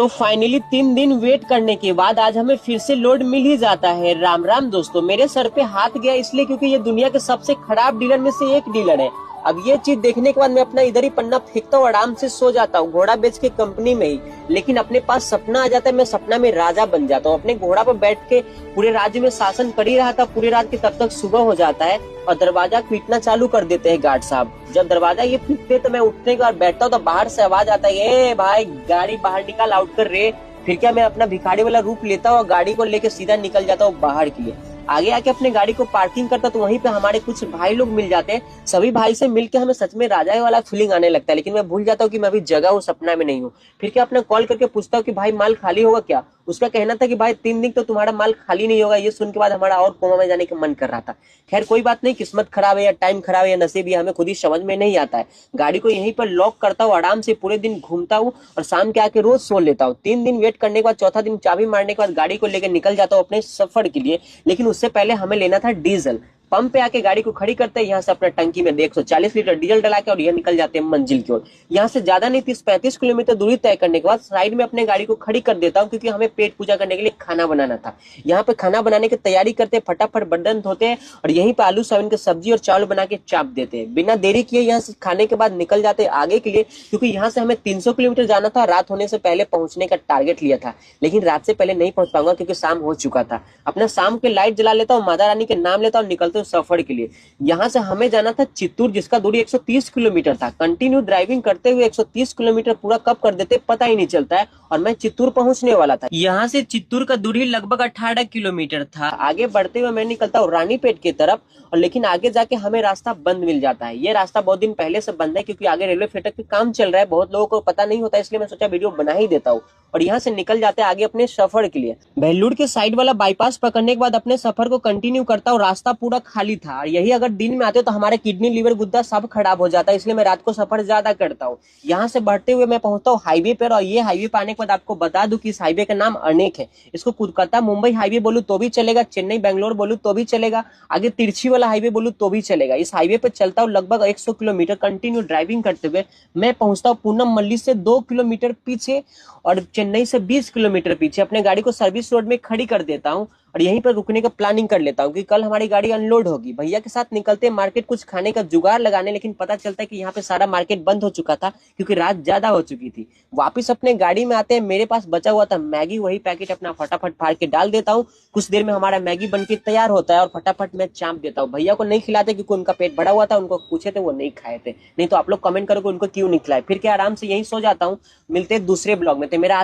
तो फाइनली 3 दिन वेट करने के बाद आज हमें फिर से लोड मिल ही जाता है। राम राम दोस्तों, मेरे सर पे हाथ गया इसलिए क्योंकि ये दुनिया के सबसे खराब डीलर में से एक डीलर है। अब ये चीज देखने के बाद मैं अपना इधर ही पन्ना फेंकता हूँ, आराम से सो जाता हूँ घोड़ा बेच के कंपनी में ही। लेकिन अपने पास सपना आ जाता है, मैं सपना में राजा बन जाता हूँ। अपने घोड़ा पर बैठ के पूरे राज्य में शासन कर ही रहा था पूरी रात के, तब तक सुबह हो जाता है और दरवाजा पीटना चालू कर देते हैं गार्ड साहब। जब दरवाजा ये पीटते तो मैं उठने के बाद बैठता हूँ तो बाहर से आवाज आता है, ए भाई गाड़ी बाहर निकाल, आउट कर रे। फिर क्या मैं अपना भिखारी वाला रूप लेता हूँ और गाड़ी को लेके सीधा निकल जाता हूँ बाहर के लिए। आगे आके अपने गाड़ी को पार्किंग करता तो वहीं पे हमारे कुछ भाई लोग मिल जाते हैं। सभी भाई से मिलके हमें सच में राजा वाला फीलिंग आने लगता है, लेकिन मैं भूल जाता हूँ कि मैं अभी जगह हूँ, सपना में नहीं हूँ। फिर क्या अपना कॉल करके पूछता हूँ कि भाई माल खाली होगा क्या। उसका कहना था कि भाई 3 दिन तो तुम्हारा माल खाली नहीं होगा। ये सुन के बाद हमारा और कोमा में जाने का मन कर रहा था। खैर कोई बात नहीं, किस्मत खराब है या टाइम खराब है या नसीब है, हमें खुद ही समझ में नहीं आता है। गाड़ी को यहीं पर लॉक करता हूँ, आराम से पूरे दिन घूमता हूँ और शाम के आके रोज सो लेता हूँ। 3 दिन वेट करने के बाद चौथा दिन चाबी मारने के बाद गाड़ी को लेकर निकल जाता हूँ अपने सफर के लिए। लेकिन उससे पहले हमें लेना था डीजल। पंप पे आके गाड़ी को खड़ी करते हैं, यहाँ से अपना टंकी में 140 लीटर डीजल डला के और यह निकल जाते हैं मंजिल की ओर। यहाँ से ज्यादा नहीं 30-35 किलोमीटर दूरी तय करने के बाद साइड में अपने गाड़ी को खड़ी कर देता हूँ, क्योंकि हमें पेट पूजा करने के लिए खाना बनाना था। यहाँ पे खाना बनाने की तैयारी करते हैं, फटाफट बर्तन धोते हैं और यहीं पे आलू सोयाबीन की सब्जी और चावल बना के चाप देते हैं। बिना देरी किए यहाँ से खाने के बाद निकल जाते हैं आगे के लिए, क्योंकि यहाँ से हमें 300 किलोमीटर जाना था। रात होने से पहले पहुंचने का टारगेट लिया था, लेकिन रात से पहले नहीं पहुंच पाऊंगा क्योंकि शाम हो चुका था। अपना शाम के लाइट जला लेता हूँ, माता रानी के नाम लेता हूँ, निकलते हूँ सफर के लिए। यहाँ से हमें जाना था चित्तूर, जिसका दूरी 130 किलोमीटर था। कंटिन्यू ड्राइविंग करते हुए 130 किलोमीटर पूरा कब कर देते पता ही नहीं चलता है, और मैं चित्तूर पहुंचने वाला था। यहाँ से चित्तूर का दूरी लगभग 18 किलोमीटर था। आगे बढ़ते हुए मैं निकलता हूँ रानीपेट की तरफ, और लेकिन आगे जाके हमें रास्ता बंद मिल जाता है। ये रास्ता बहुत दिन पहले से बंद है क्योंकि आगे रेलवे फाटक के काम चल रहा है, बहुत लोगों को पता नहीं होता, इसलिए मैं सोचा वीडियो बना ही देता हूँ। और यहाँ से निकल जाते हैं आगे अपने सफर के लिए। बेलूर के साइड वाला बाईपास पकड़ने के बाद अपने सफर को कंटिन्यू करता हूँ। रास्ता पूरा खाली था, और यही अगर दिन में आते तो हमारे किडनी लिवर गुद्दा सब खराब हो जाता है, इसलिए मैं रात को सफर ज्यादा करता हूँ। यहाँ से बढ़ते हुए मैं पहुंचता हूँ हाईवे पर, और ये हाईवे पर आने के बाद आपको बता दूं कि इस हाईवे का नाम अनेक है। इसको कोलकाता मुंबई हाईवे बोलूं तो भी चलेगा, चेन्नई बेंगलोर बोलूं तो भी चलेगा, आगे तिरछी वाला हाईवे बोलूं तो भी चलेगा। इस हाईवे पे चलता हूँ लगभग 100 किलोमीटर कंटिन्यू ड्राइविंग करते हुए। मैं पहुंचता हूँ पूनम मल्ली से 2 किलोमीटर पीछे और चेन्नई से 20 किलोमीटर पीछे। अपने गाड़ी को सर्विस रोड में खड़ी कर देता हूँ और यहीं पर रुकने का प्लानिंग कर लेता हूँ कि कल हमारी गाड़ी अनलोड होगी। भैया के साथ निकलते हैं मार्केट कुछ खाने का जुगाड़ लगाने, लेकिन पता चलता है कि यहाँ पे सारा मार्केट बंद हो चुका था क्योंकि रात ज्यादा हो चुकी थी। वापस अपने गाड़ी में आते हैं, मेरे पास बचा हुआ था मैगी, वही पैकेट अपना फटाफट फाड़ के डाल देता हूँ। कुछ देर में हमारा मैगी बनके तैयार होता है और फटाफट मैं चाप देता हूँ। भैया को नहीं खिलाते क्योंकि उनका पेट भरा हुआ था, उनको पूछे थे वो नहीं खाए थे, नहीं तो आप लोग कमेंट करोगे उनको क्यों नहीं खिलाए। फिर क्या आराम से यही सो जाता हूँ। मिलते हैं दूसरे ब्लॉग में। तो मेरा